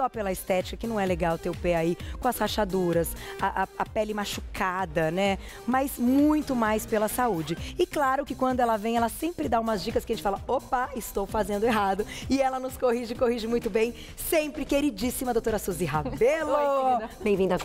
só pela estética, que não é legal ter o pé aí com as rachaduras, a pele machucada, né? Mas muito mais pela saúde. E claro que quando ela vem, ela sempre dá umas dicas que a gente fala, opa, estou fazendo errado. E ela nos corrige muito bem. Sempre, queridíssima doutora Suzy Rabelo. Oi, bem-vinda.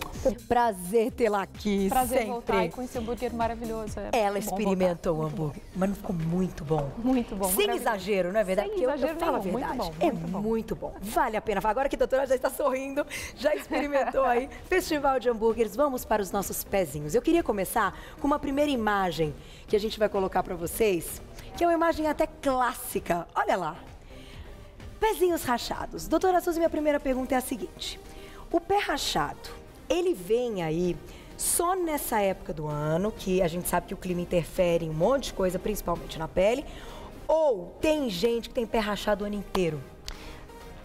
Prazer tê-la aqui. Prazer sempre. voltar e com esse hambúrguer maravilhoso. Ela experimentou o hambúrguer, mas não ficou muito bom. Muito bom. Sem exagero, não é verdade? Sem exagero eu falo a nenhum, verdade. muito bom. Muito bom. Vale a pena. Agora que a doutora já está sorrindo, já experimentou aí. Festival de hambúrgueres, vamos para os nossos pezinhos. Eu queria começar com uma primeira imagem que a gente vai colocar para vocês, que é uma imagem até clássica. Olha lá. Pezinhos rachados. Doutora Suzy, minha primeira pergunta é a seguinte. O pé rachado, ele vem aí só nessa época do ano, que a gente sabe que o clima interfere em um monte de coisa, principalmente na pele, ou tem gente que tem pé rachado o ano inteiro?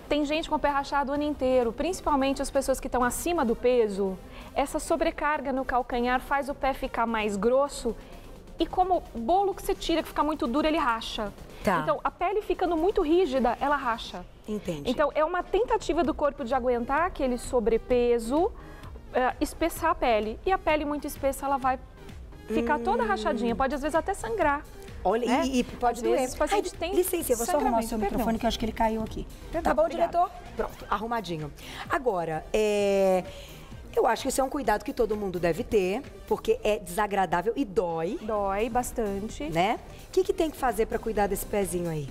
Tem gente com o pé rachado o ano inteiro, principalmente as pessoas que estão acima do peso. Essa sobrecarga no calcanhar faz o pé ficar mais grosso e como o bolo que você tira, que fica muito duro, ele racha. Tá. Então, a pele ficando muito rígida, ela racha. Entendi. Então, é uma tentativa do corpo de aguentar aquele sobrepeso, espessar a pele. E a pele muito espessa, ela vai ficar toda rachadinha, pode às vezes até sangrar. Olha, né? e pode Às doer. vezes o paciente tem licença, eu vou só arrumar o seu sangramento, microfone, que eu acho que ele caiu aqui. Perdão, Tá bom, obrigada. diretor? Pronto, arrumadinho. Agora, eu acho que isso é um cuidado que todo mundo deve ter, porque é desagradável e dói. Dói bastante. Né? O que tem que fazer para cuidar desse pezinho aí?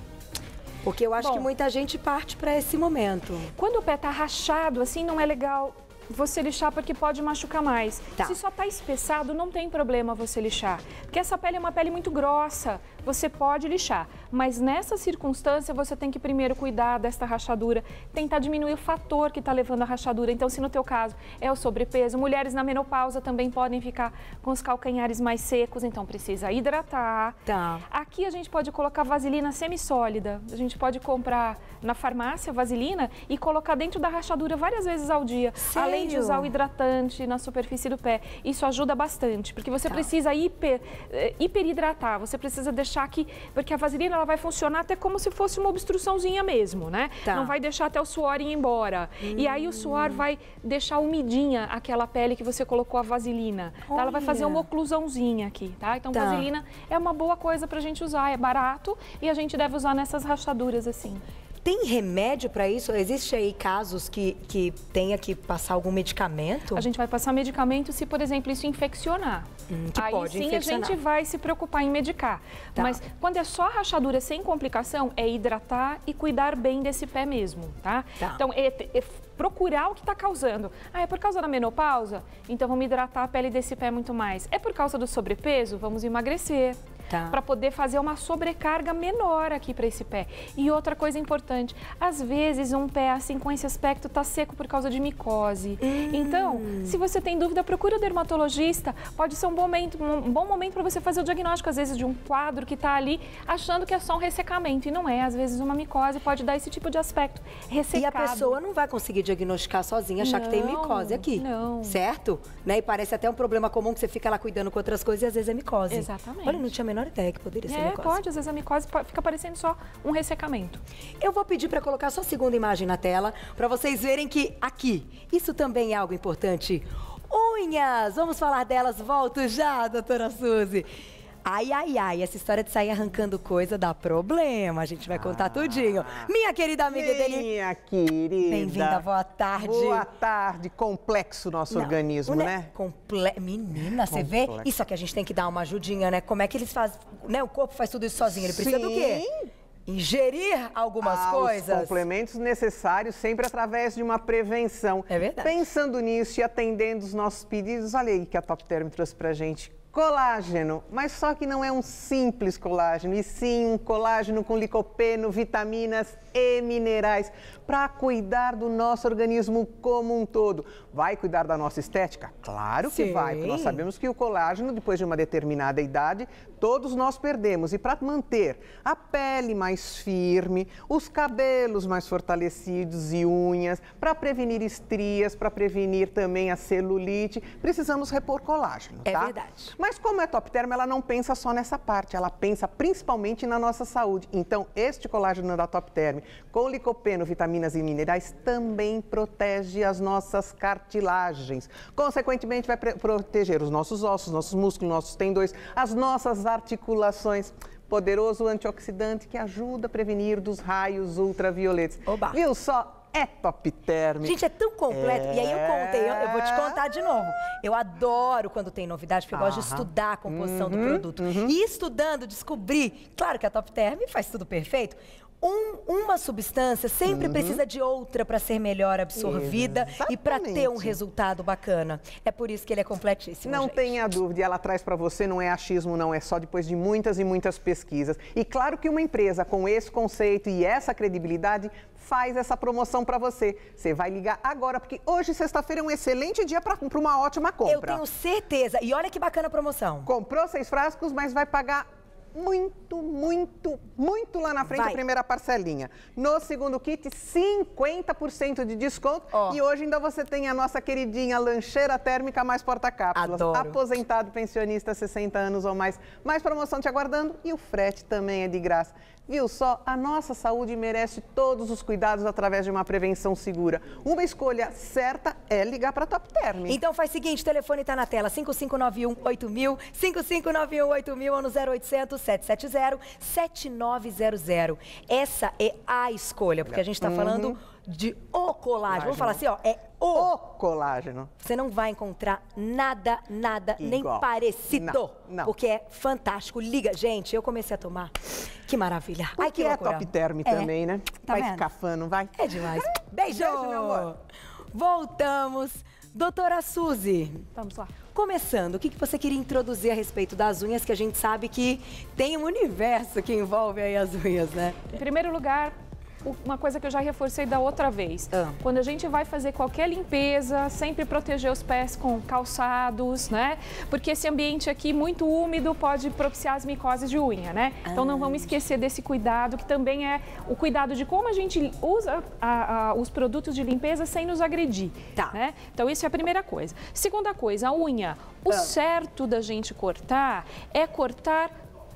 Porque eu acho que muita gente parte para esse momento. Quando o pé tá rachado, assim, não é legal você lixar porque pode machucar mais. Tá. Se só tá espessado, não tem problema você lixar. Porque essa pele é uma pele muito grossa, você pode lixar. Mas nessa circunstância, você tem que primeiro cuidar desta rachadura, tentar diminuir o fator que tá levando a rachadura. Então, se no teu caso é o sobrepeso, mulheres na menopausa também podem ficar com os calcanhares mais secos, então precisa hidratar. Tá. Aqui a gente pode colocar vaselina semissólida. A gente pode comprar na farmácia vaselina e colocar dentro da rachadura várias vezes ao dia. Sério? Além de usar o hidratante na superfície do pé. Isso ajuda bastante, porque você precisa hiperidratar, você precisa deixar que, porque a vaselina ela vai funcionar até como se fosse uma obstruçãozinha mesmo, né? Tá. Não vai deixar até o suor ir embora. E aí o suor vai deixar umidinha aquela pele que você colocou a vaselina. Tá? Ela vai fazer uma oclusãozinha aqui, tá? Então vaselina é uma boa coisa pra gente usar, é barato e a gente deve usar nessas rachaduras assim. Tem remédio para isso? Existe aí casos que tenha que passar algum medicamento? A gente vai passar medicamento se, por exemplo, isso infeccionar. Que aí pode sim infeccionar. A gente vai se preocupar em medicar. Tá. Mas quando é só rachadura sem complicação, é hidratar e cuidar bem desse pé mesmo, tá? Tá. Então, é procurar o que está causando. Ah, é por causa da menopausa? Então vamos hidratar a pele desse pé muito mais. É por causa do sobrepeso? Vamos emagrecer. Tá. Para poder fazer uma sobrecarga menor aqui para esse pé. E outra coisa importante, às vezes um pé assim com esse aspecto tá seco por causa de micose. Então, se você tem dúvida, procura o dermatologista. Pode ser um bom momento para você fazer o diagnóstico, às vezes, de um quadro que está ali achando que é só um ressecamento. E não é, às vezes uma micose pode dar esse tipo de aspecto ressecado. E a pessoa não vai conseguir diagnosticar sozinha, achar que tem micose aqui. Não. Certo? Né? E parece até um problema comum que você fica lá cuidando com outras coisas e às vezes é micose. Exatamente. Olha, não tinha a menor ideia que poderia ser micose. Pode, às vezes a micose fica parecendo só um ressecamento. Eu vou pedir para colocar só a segunda imagem na tela, para vocês verem que aqui, isso também é algo importante. Unhas! Vamos falar delas, volto já, doutora Suzy. Ai, ai, ai, essa história de sair arrancando coisa dá problema, a gente vai contar tudinho. Minha querida amiga Edeli. Minha querida. Bem-vinda, boa tarde. Boa tarde, complexo nosso organismo, né? Menina, você vê? Isso aqui a gente tem que dar uma ajudinha, né? Como é que eles fazem, né? O corpo faz tudo isso sozinho, ele precisa do quê? Ingerir algumas coisas. Os complementos necessários sempre através de uma prevenção. É verdade. Pensando nisso e atendendo os nossos pedidos, olha aí que a Top Term trouxe pra gente. Colágeno, mas só que não é um simples colágeno, e sim um colágeno com licopeno, vitaminas e minerais para cuidar do nosso organismo como um todo. Vai cuidar da nossa estética? Claro que vai, porque nós sabemos que o colágeno, depois de uma determinada idade, todos nós perdemos. E para manter a pele mais firme, os cabelos mais fortalecidos e unhas, para prevenir estrias, para prevenir também a celulite, precisamos repor colágeno, tá? É verdade. Mas como é Top Term, ela não pensa só nessa parte, ela pensa principalmente na nossa saúde. Então, este colágeno da Top Term, com licopeno, vitaminas e minerais, também protege as nossas cartilagens. Consequentemente, vai proteger os nossos ossos, nossos músculos, nossos tendões, as nossas articulações. Poderoso antioxidante que ajuda a prevenir dos raios ultravioletas. Oba. Viu só? É Top Term. Gente, é tão completo. E aí eu contei, eu vou te contar de novo. Eu adoro quando tem novidade, porque eu gosto de estudar a composição do produto. E estudando, descobri, claro que a Top Term faz tudo perfeito. Uma substância sempre precisa de outra para ser melhor absorvida e para ter um resultado bacana. É por isso que ele é completíssimo, Não gente. tenha dúvida, ela traz para você, não é achismo, não, é só depois de muitas e muitas pesquisas. E claro que uma empresa com esse conceito e essa credibilidade faz essa promoção para você. Você vai ligar agora, porque hoje, sexta-feira, é um excelente dia para uma ótima compra. Eu tenho certeza. E olha que bacana a promoção. Comprou 6 frascos, mas vai pagar muito lá na frente a primeira parcelinha. No segundo kit, 50% de desconto. E hoje ainda você tem a nossa queridinha lancheira térmica mais porta-cápsulas. Adoro. Aposentado, pensionista, 60 anos ou mais. Mais promoção te aguardando e o frete também é de graça. Viu só? A nossa saúde merece todos os cuidados através de uma prevenção segura. Uma escolha certa é ligar para a Top Term. Então faz o seguinte, o telefone está na tela, 5591-8000, 5591-8000 ou no 0800-770-7900. Essa é a escolha, porque a gente está falando de o colágeno. Vamos falar assim, ó, é o colágeno. Você não vai encontrar nada nem Igual. parecido. Não. Porque é fantástico. Liga, gente, eu comecei a tomar. Que maravilha. Ai, que é loucura. Top Term também, né? Tá vai vendo? ficar fã, não vai? É demais. Beijo, meu amor. Voltamos. Doutora Suzy. Vamos lá. Começando, o que você queria introduzir a respeito das unhas, que a gente sabe que tem um universo que envolve aí as unhas, né? Em primeiro lugar, uma coisa que eu já reforcei da outra vez. Quando a gente vai fazer qualquer limpeza, sempre proteger os pés com calçados, né? Porque esse ambiente aqui muito úmido pode propiciar as micoses de unha, né? Então não vamos esquecer desse cuidado, que também é o cuidado de como a gente usa os produtos de limpeza sem nos agredir, né? Então isso é a primeira coisa. Segunda coisa, a unha. O certo da gente cortar é cortar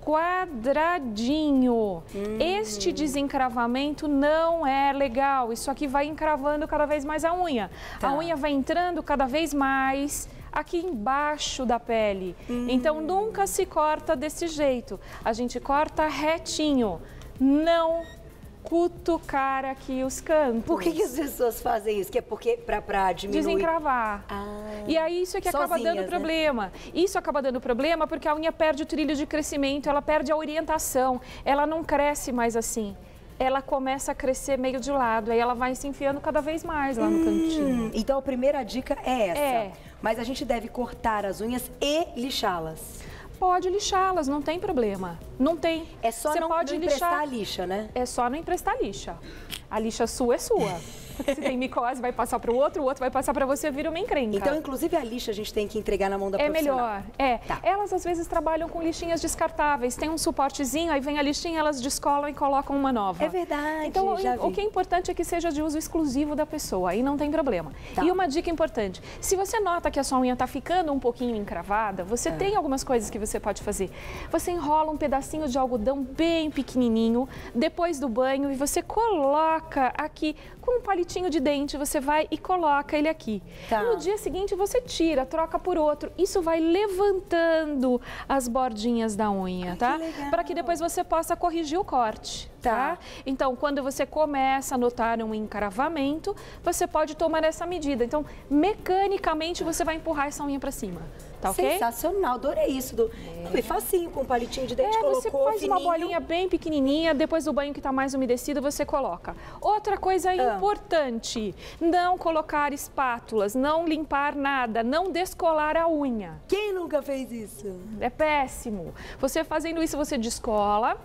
quadradinho. Este desencravamento não é legal. Isso aqui vai encravando cada vez mais a unha. A unha vai entrando cada vez mais aqui embaixo da pele. Então nunca se corta desse jeito. A gente corta retinho. Não cutucar aqui os cantos. Por que as pessoas fazem isso? Que é porque para diminuir... Desencravar. E aí isso é que acaba dando problema. Isso acaba dando problema porque a unha perde o trilho de crescimento, ela perde a orientação, ela não cresce mais assim. Ela começa a crescer meio de lado, aí ela vai se enfiando cada vez mais lá no cantinho. Então a primeira dica é essa. Mas a gente deve cortar as unhas e lixá-las. Pode lixá-las, não tem problema. Não tem. É só Você não pode emprestar a lixa, né? É só não emprestar a lixa. A lixa sua é sua. Se tem micose, vai passar para o outro vai passar para você, vira uma encrenca. Então, inclusive, a lixa a gente tem que entregar na mão da profissional. É melhor, Elas, às vezes, trabalham com lixinhas descartáveis. Tem um suportezinho, aí vem a lixinha, elas descolam e colocam uma nova. É verdade, Então, o que é importante é que seja de uso exclusivo da pessoa, aí não tem problema. E uma dica importante, se você nota que a sua unha está ficando um pouquinho encravada, você tem algumas coisas que você pode fazer. Você enrola um pedacinho de algodão bem pequenininho, depois do banho, e você coloca aqui com um palitinho de dente, você vai e coloca ele aqui. No dia seguinte você tira, troca por outro. Isso vai levantando as bordinhas da unha, tá? Para que depois você possa corrigir o corte, tá? Então, quando você começa a notar um encravamento, você pode tomar essa medida. Então, mecanicamente você vai empurrar essa unha para cima. Tá ok? Sensacional, adorei isso. E facinho, com um palitinho de dente, colocou você faz fininho. uma bolinha bem pequenininha, depois do banho que está mais umedecido, você coloca. Outra coisa importante, não colocar espátulas, não limpar nada, não descolar a unha. Quem nunca fez isso? É péssimo. Você fazendo isso, você descola.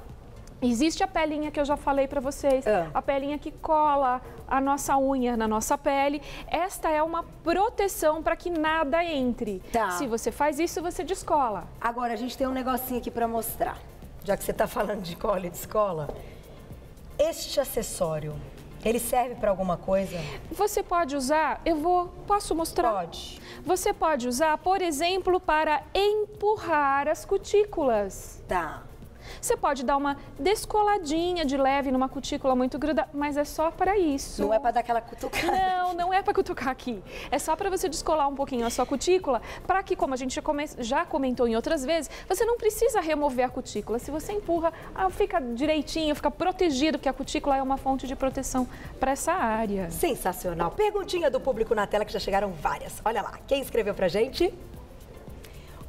Existe a pelinha que eu já falei para vocês, a pelinha que cola a nossa unha na nossa pele. Esta é uma proteção para que nada entre. Se você faz isso, você descola. Agora, a gente tem um negocinho aqui para mostrar. Já que você está falando de cola e descola, este acessório Ele serve para alguma coisa? Você pode usar, posso mostrar? Pode. Você pode usar, por exemplo, para empurrar as cutículas. Tá. Você pode dar uma descoladinha de leve numa cutícula muito grudada, mas é só para isso. Não é para dar aquela cutucada? Não, não é para cutucar aqui. É só para você descolar um pouquinho a sua cutícula, para que, como a gente já comentou em outras vezes, você não precisa remover a cutícula. Se você empurra, fica direitinho, fica protegido, porque a cutícula é uma fonte de proteção para essa área. Sensacional. Perguntinha do público na tela, que já chegaram várias. Olha lá, quem escreveu pra gente?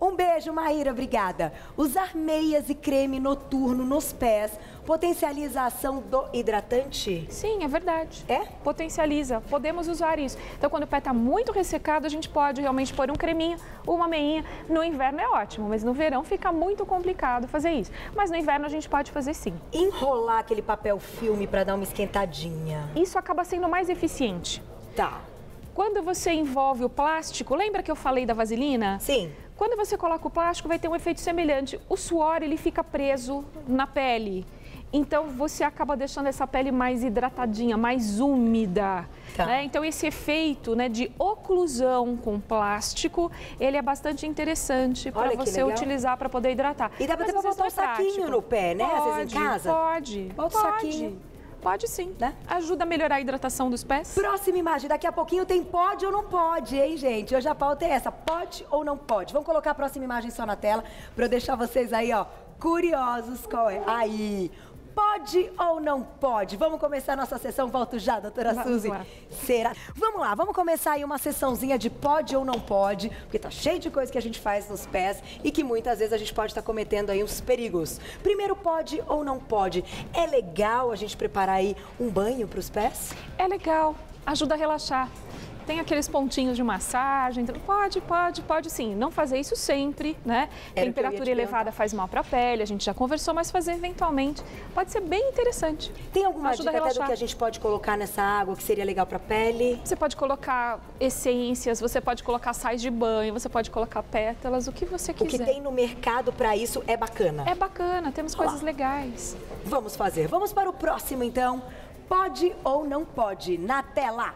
Um beijo, Maíra, obrigada. Usar meias e creme noturno nos pés potencializa a ação do hidratante? Sim, é verdade. É? Potencializa. Podemos usar isso. Então, quando o pé está muito ressecado, a gente pode realmente pôr um creminho, uma meinha. No inverno é ótimo, mas no verão fica muito complicado fazer isso. Mas no inverno a gente pode fazer sim. Enrolar aquele papel filme para dar uma esquentadinha. Isso acaba sendo mais eficiente. Tá. Quando você envolve o plástico, lembra que eu falei da vaselina? Sim. Quando você coloca o plástico, vai ter um efeito semelhante. O suor, ele fica preso na pele. Então, você acaba deixando essa pele mais hidratadinha, mais úmida. Tá. Né? Então, esse efeito, né, de oclusão com plástico, ele é bastante interessante para você utilizar para poder hidratar. E dá para botar um saquinho no pé, né? Às vezes em casa? Pode. Bota um saquinho. Pode sim, né? Ajuda a melhorar a hidratação dos pés. Próxima imagem, daqui a pouquinho tem pode ou não pode, hein, gente? Hoje a pauta é essa, pode ou não pode. Vamos colocar a próxima imagem só na tela, para eu deixar vocês aí, ó, curiosos qual é. Aí, pode ou não pode? Vamos começar a nossa sessão, volto já, doutora Suzy. Será? Vamos lá, vamos começar aí uma sessãozinha de pode ou não pode, porque tá cheio de coisa que a gente faz nos pés e que muitas vezes a gente pode estar cometendo aí uns perigos. Primeiro, pode ou não pode? É legal a gente preparar aí um banho para os pés? É legal, ajuda a relaxar. Tem aqueles pontinhos de massagem, pode sim. Não fazer isso sempre, né? Temperatura elevada faz mal para a pele, a gente já conversou, mas fazer eventualmente pode ser bem interessante. Tem alguma dica até do que a gente pode colocar nessa água que seria legal para a pele? Você pode colocar essências, você pode colocar sais de banho, você pode colocar pétalas, o que você quiser. O que tem no mercado para isso é bacana? É bacana, temos coisas legais. Vamos fazer. Vamos para o próximo, então. Pode ou não pode? Na tela.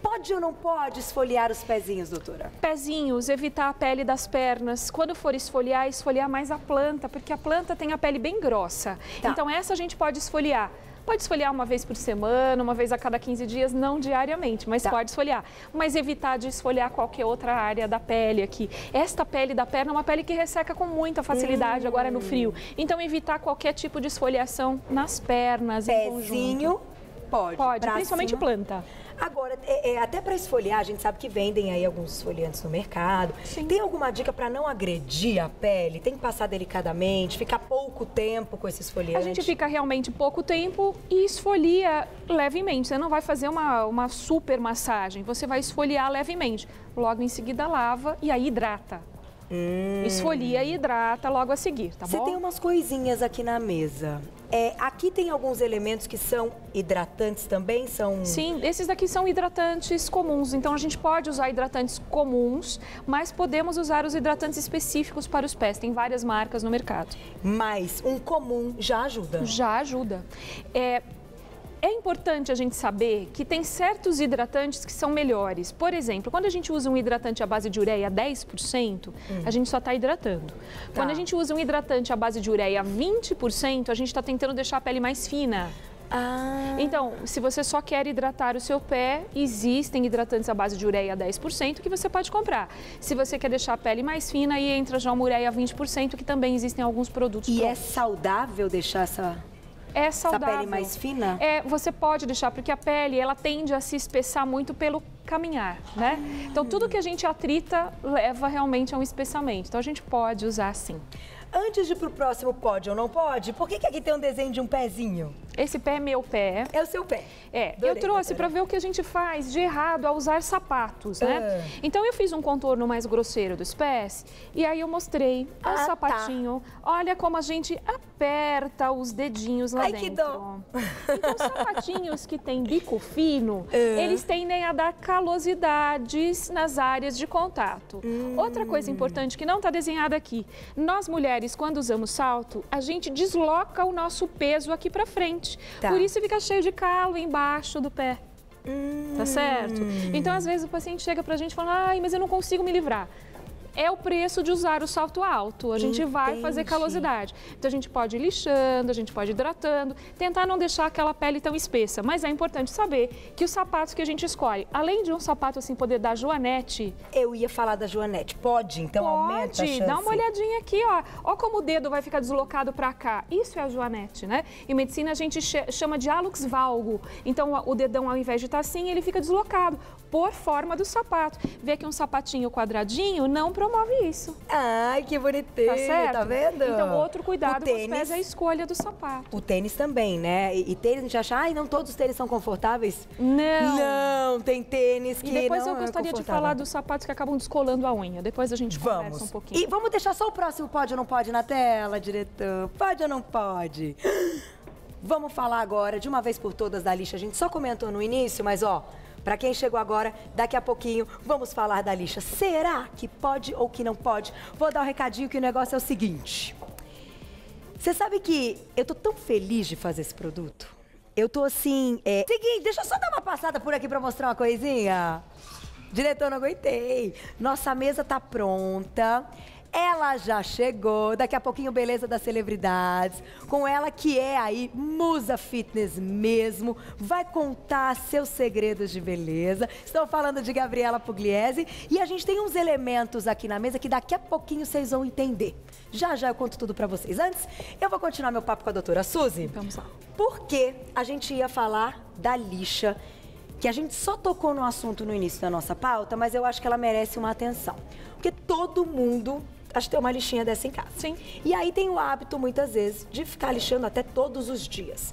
Pode ou não pode esfoliar os pezinhos, doutora? Pezinhos, evitar a pele das pernas. Quando for esfoliar, esfoliar mais a planta, porque a planta tem a pele bem grossa. Tá. Então, essa a gente pode esfoliar. Pode esfoliar uma vez por semana, uma vez a cada 15 dias, não diariamente, mas pode esfoliar. Mas evitar de esfoliar qualquer outra área da pele aqui. Esta pele da perna é uma pele que resseca com muita facilidade agora no frio. Então, evitar qualquer tipo de esfoliação nas pernas, em conjunto. Pezinho, pode. Principalmente planta. Agora, até para esfoliar, a gente sabe que vendem aí alguns esfoliantes no mercado. Sim. Tem alguma dica para não agredir a pele? Tem que passar delicadamente, ficar pouco tempo com esse esfoliante? A gente fica realmente pouco tempo e esfolia levemente. Você não vai fazer uma super massagem, você vai esfoliar levemente. Logo em seguida lava e aí hidrata. Esfolia e hidrata logo a seguir, tá bom? Você tem umas coisinhas aqui na mesa. Aqui tem alguns elementos que são hidratantes também? Sim, esses daqui são hidratantes comuns. Então, a gente pode usar hidratantes comuns, mas podemos usar os hidratantes específicos para os pés. Tem várias marcas no mercado. Mas um comum já ajuda? Já ajuda. É importante a gente saber que tem certos hidratantes que são melhores. Por exemplo, quando a gente usa um hidratante à base de ureia 10%, a gente só está hidratando. Quando a gente usa um hidratante à base de ureia 20%, a gente está tentando deixar a pele mais fina. Então, se você só quer hidratar o seu pé, existem hidratantes à base de ureia 10% que você pode comprar. Se você quer deixar a pele mais fina, aí entra já uma ureia 20%, que também existem alguns produtos prontos. E é saudável deixar essa saudável. Essa pele mais fina? Você pode deixar, porque a pele, ela tende a se espessar muito pelo caminhar, né? Então, tudo que a gente atrita leva realmente a um espessamento. Então, a gente pode usar sim. Antes de ir pro próximo pode ou não pode, por que aqui tem um desenho de um pezinho? Esse pé é meu pé. É o seu pé. Eu trouxe para ver o que a gente faz de errado ao usar sapatos, né? Então, eu fiz um contorno mais grosseiro dos pés e aí eu mostrei o sapatinho. Tá. Olha como a gente aperta os dedinhos lá dentro. Que dó! Então, os sapatinhos que têm bico fino, eles tendem a dar calosidades nas áreas de contato. Outra coisa importante que não está desenhada aqui, nós mulheres mulheres, quando usamos salto, a gente desloca o nosso peso aqui pra frente. Tá. Por isso fica cheio de calo embaixo do pé. Tá certo? Então, às vezes, o paciente chega pra gente e fala, ai, mas eu não consigo me livrar. É o preço de usar o salto alto. A gente vai fazer calosidade. Então, a gente pode ir lixando, a gente pode ir hidratando, tentar não deixar aquela pele tão espessa. Mas é importante saber que os sapatos que a gente escolhe, além de um sapato assim poder dar Joanete... Eu ia falar da Joanete. Pode, então aumenta a chance. Dá uma olhadinha aqui, ó. Ó como o dedo vai ficar deslocado pra cá. Isso é a Joanete, né? Em medicina, a gente chama de hallux valgo. Então, o dedão, ao invés de estar assim, ele fica deslocado por forma do sapato. Vê que um sapatinho quadradinho não promove isso. Ai, que bonitinho, Tá certo? Tá vendo? Então, outro cuidado com os pés é a tênis, escolha do sapato. o tênis também, né? E tênis, a gente acha, ai, não todos os tênis são confortáveis? Não. Não, tem tênis que E depois não eu gostaria é de confortável. falar dos sapatos que acabam descolando a unha. Depois a gente conversa Vamos. um pouquinho. E vamos deixar só o próximo pode ou não pode na tela, diretor? Pode ou não pode? Vamos falar agora, de uma vez por todas, da lixa. A gente só comentou no início, mas ó, pra quem chegou agora, daqui a pouquinho, vamos falar da lixa. Será que pode ou que não pode? Vou dar um recadinho que o negócio é o seguinte. Você sabe que eu tô tão feliz de fazer esse produto? Eu tô assim, Seguinte, deixa eu só dar uma passada por aqui pra mostrar uma coisinha. Diretor, não aguentei. Nossa mesa tá pronta. Ela já chegou, daqui a pouquinho Beleza das Celebridades, com ela que é aí musa fitness mesmo, vai contar seus segredos de beleza. Estou falando de Gabriela Pugliese e a gente tem uns elementos aqui na mesa que daqui a pouquinho vocês vão entender. Já já eu conto tudo pra vocês. Antes, eu vou continuar meu papo com a doutora Suzy. Vamos lá. Porque a gente ia falar da lixa, que a gente só tocou no assunto no início da nossa pauta, mas eu acho que ela merece uma atenção. Porque todo mundo... acho que tem uma lixinha dessa em casa. Sim. E aí tem o hábito, muitas vezes, de ficar lixando até todos os dias.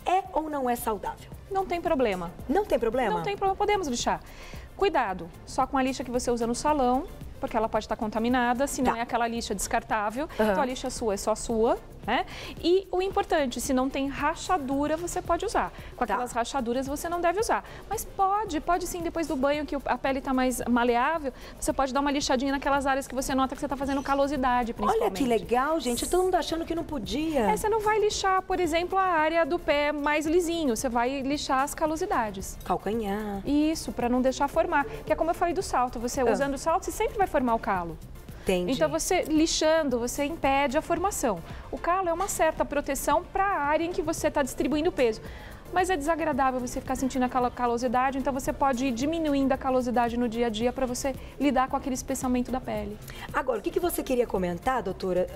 É ou não é saudável? Não tem problema. Não tem problema? Não tem problema, podemos lixar. Cuidado, só com a lixa que você usa no salão, porque ela pode estar contaminada, se não é aquela lixa descartável. Então a lixa sua é só sua, né? E o importante, se não tem rachadura, você pode usar. Com aquelas rachaduras você não deve usar. Mas pode sim, depois do banho que a pele está mais maleável, você pode dar uma lixadinha naquelas áreas que você nota que você está fazendo calosidade, principalmente. Olha que legal, gente. Todo mundo achando que não podia. Você não vai lixar, por exemplo, a área do pé mais lisinho. Você vai lixar as calosidades. Calcanhar. Isso, para não deixar formar. Que é como eu falei do salto. Você usando o salto, você sempre vai formar o calo. Entendi. Então, você lixando, você impede a formação. O calo é uma certa proteção para a área em que você está distribuindo o peso. Mas é desagradável você ficar sentindo aquela calosidade, então você pode ir diminuindo a calosidade no dia a dia para você lidar com aquele espessamento da pele. Agora, o que você queria comentar, doutora,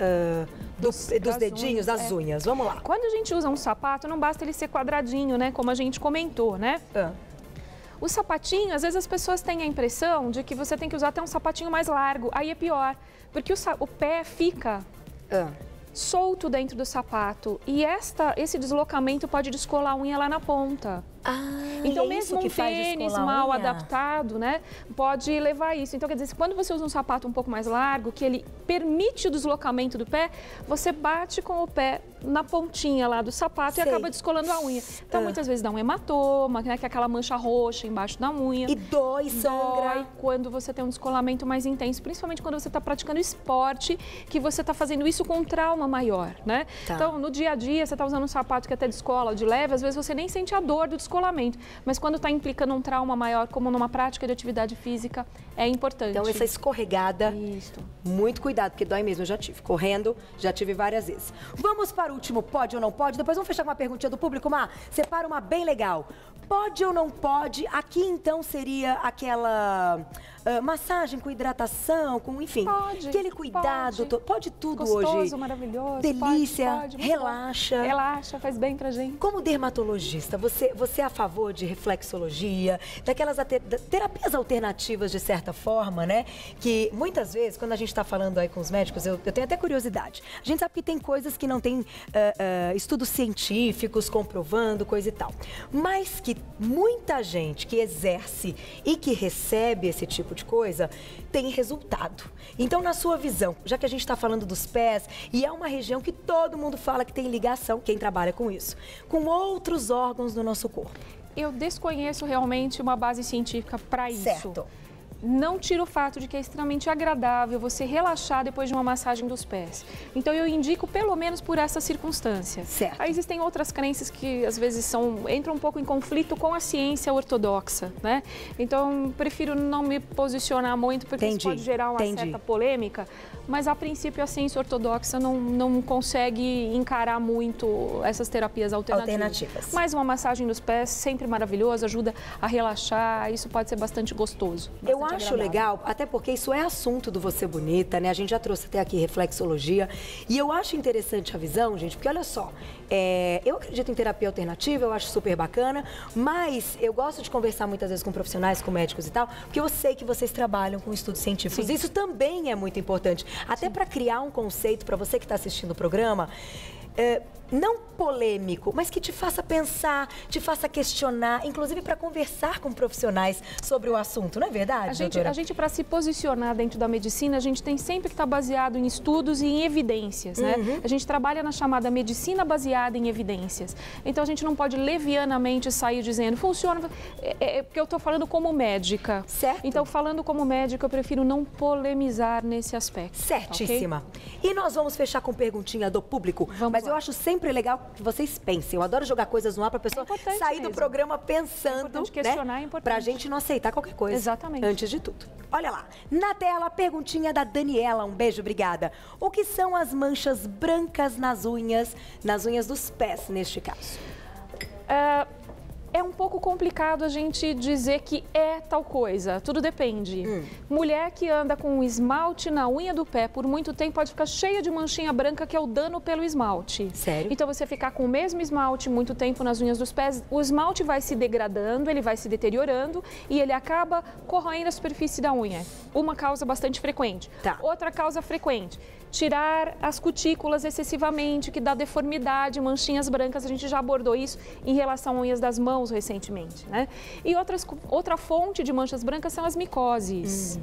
dos dedinhos, das unhas? Vamos lá. Quando a gente usa um sapato, não basta ele ser quadradinho, né? Como a gente comentou, né? O sapatinho, às vezes as pessoas têm a impressão de que você tem que usar até um sapatinho mais largo. Aí é pior, porque o pé fica solto dentro do sapato e esse deslocamento pode descolar a unha lá na ponta. Então, mesmo um tênis mal adaptado, né, pode levar a isso. Então, quer dizer, quando você usa um sapato um pouco mais largo, que ele permite o deslocamento do pé, você bate com o pé na pontinha lá do sapato e acaba descolando a unha. Então, muitas vezes dá um hematoma, né, que é aquela mancha roxa embaixo da unha. E dói, sangra. Dói quando você tem um descolamento mais intenso, principalmente quando você está praticando esporte, que você está fazendo isso com um trauma maior, né? Então, no dia a dia, você está usando um sapato que até descola de leve, às vezes você nem sente a dor do descolamento. Mas quando está implicando um trauma maior, como numa prática de atividade física, é importante. Então, essa escorregada, muito cuidado, porque dói mesmo. Eu já tive correndo, já tive várias vezes. Vamos para o último pode ou não pode? Depois vamos fechar com uma perguntinha do público. Má, separa uma bem legal. Pode ou não pode? Aqui, então, seria aquela massagem com hidratação, com, enfim, aquele cuidado. Pode tudo gostoso, hoje. Gostoso, maravilhoso. Delícia, pode, relaxa. Relaxa, faz bem pra gente. Como dermatologista, você é a favor de reflexologia, daquelas terapias alternativas, de certa forma, né? Que muitas vezes, quando a gente está falando aí com os médicos, eu tenho até curiosidade. A gente sabe que tem coisas que não tem estudos científicos comprovando, coisa e tal. Mas que muita gente que exerce e que recebe esse tipo de coisa tem resultado. Então, na sua visão, já que a gente está falando dos pés, e é uma região que todo mundo fala que tem ligação, quem trabalha com isso, com outros órgãos do nosso corpo. Eu desconheço realmente uma base científica para isso. Certo. não tira o fato de que é extremamente agradável você relaxar depois de uma massagem dos pés. Então eu indico pelo menos por essa circunstância. Certo. Aí existem outras crenças que às vezes entram um pouco em conflito com a ciência ortodoxa, né? Então prefiro não me posicionar muito porque isso pode gerar uma certa polêmica, mas a princípio a ciência ortodoxa não consegue encarar muito essas terapias alternativas. Mas uma massagem dos pés sempre maravilhosa, ajuda a relaxar, isso pode ser bastante gostoso. Eu acho legal, até porque isso é assunto do Você Bonita, né? A gente já trouxe até aqui reflexologia. E eu acho interessante a visão, gente, porque olha só, eu acredito em terapia alternativa, eu acho super bacana, mas eu gosto de conversar muitas vezes com profissionais, com médicos e tal, porque eu sei que vocês trabalham com estudos científicos. Sim. Isso também é muito importante, até para criar um conceito para você que está assistindo o programa. Não polêmico, mas que te faça pensar, te faça questionar, inclusive para conversar com profissionais sobre o assunto, não é verdade, doutora? A gente para se posicionar dentro da medicina, a gente tem sempre que estar baseado em estudos e em evidências, né? A gente trabalha na chamada medicina baseada em evidências. Então a gente não pode levianamente sair dizendo, funciona, porque eu estou falando como médica. Certo. Então falando como médica, eu prefiro não polemizar nesse aspecto. Certíssima. Okay? E nós vamos fechar com perguntinha do público, mas eu acho sempre legal que vocês pensem. Eu adoro jogar coisas no ar para a pessoa sair do programa pensando, questionar, né? Para a gente não aceitar qualquer coisa. Exatamente. Antes de tudo. Olha lá, na tela, a perguntinha da Daniela. Um beijo, obrigada. O que são as manchas brancas nas unhas dos pés, neste caso? É um pouco complicado a gente dizer que é tal coisa, tudo depende. Mulher que anda com esmalte na unha do pé por muito tempo pode ficar cheia de manchinha branca, que é o dano pelo esmalte. Sério? Então você ficar com o mesmo esmalte muito tempo nas unhas dos pés, o esmalte vai se degradando, ele vai se deteriorando e ele acaba corroendo a superfície da unha. Uma causa bastante frequente. Tá. Outra causa frequente, tirar as cutículas excessivamente, que dá deformidade, manchinhas brancas, a gente já abordou isso em relação a unhas das mãos recentemente, né? E outra fonte de manchas brancas são as micoses.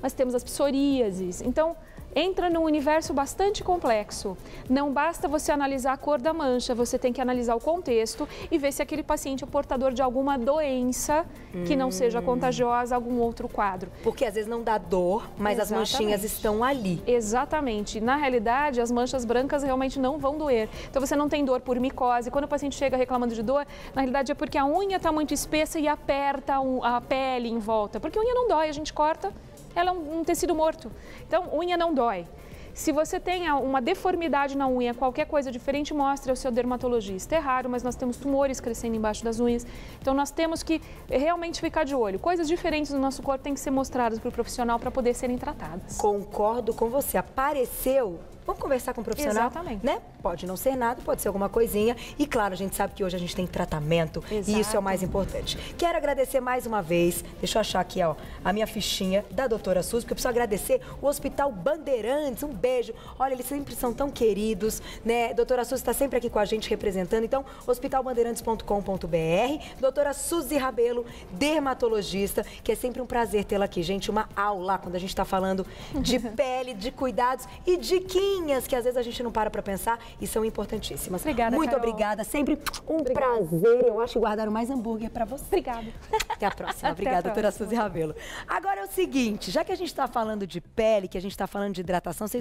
Mas temos as psoríases. Então, entra num universo bastante complexo. Não basta você analisar a cor da mancha, você tem que analisar o contexto e ver se aquele paciente é portador de alguma doença que não seja contagiosa, algum outro quadro. Porque às vezes não dá dor, mas as manchinhas estão ali. Exatamente. Na realidade, as manchas brancas realmente não vão doer. Então você não tem dor por micose. Quando o paciente chega reclamando de dor, na realidade é porque a unha está muito espessa e aperta a pele em volta. Porque a unha não dói, a gente corta, ela é um tecido morto. Então, unha não dói. Se você tem uma deformidade na unha, qualquer coisa diferente, mostre ao seu dermatologista. É raro, mas nós temos tumores crescendo embaixo das unhas. Então, nós temos que realmente ficar de olho. Coisas diferentes no nosso corpo têm que ser mostradas para o profissional para poder serem tratadas. Concordo com você. Apareceu... Vamos conversar com o profissional, exatamente, né? Pode não ser nada, pode ser alguma coisinha. E claro, a gente sabe que hoje a gente tem tratamento. Exato. E isso é o mais importante. Quero agradecer mais uma vez, deixa eu achar aqui, ó, a minha fichinha da doutora Suzy, porque eu preciso agradecer o Hospital Bandeirantes. Um beijo. Olha, eles sempre são tão queridos, né? Doutora Suzy está sempre aqui com a gente representando. Então, hospitalbandeirantes.com.br. Doutora Suzy Rabelo, dermatologista, que é sempre um prazer tê-la aqui. Gente, uma aula quando a gente está falando de pele, de cuidados e de que às vezes a gente não para pensar e são importantíssimas. Obrigada, muito Carol. Obrigada, sempre um prazer. Eu acho que guardaram mais hambúrguer para você. Obrigada. Até a próxima. Obrigada, doutora Suzy Rabelo. Agora é o seguinte, já que a gente está falando de pele, que a gente está falando de hidratação, vocês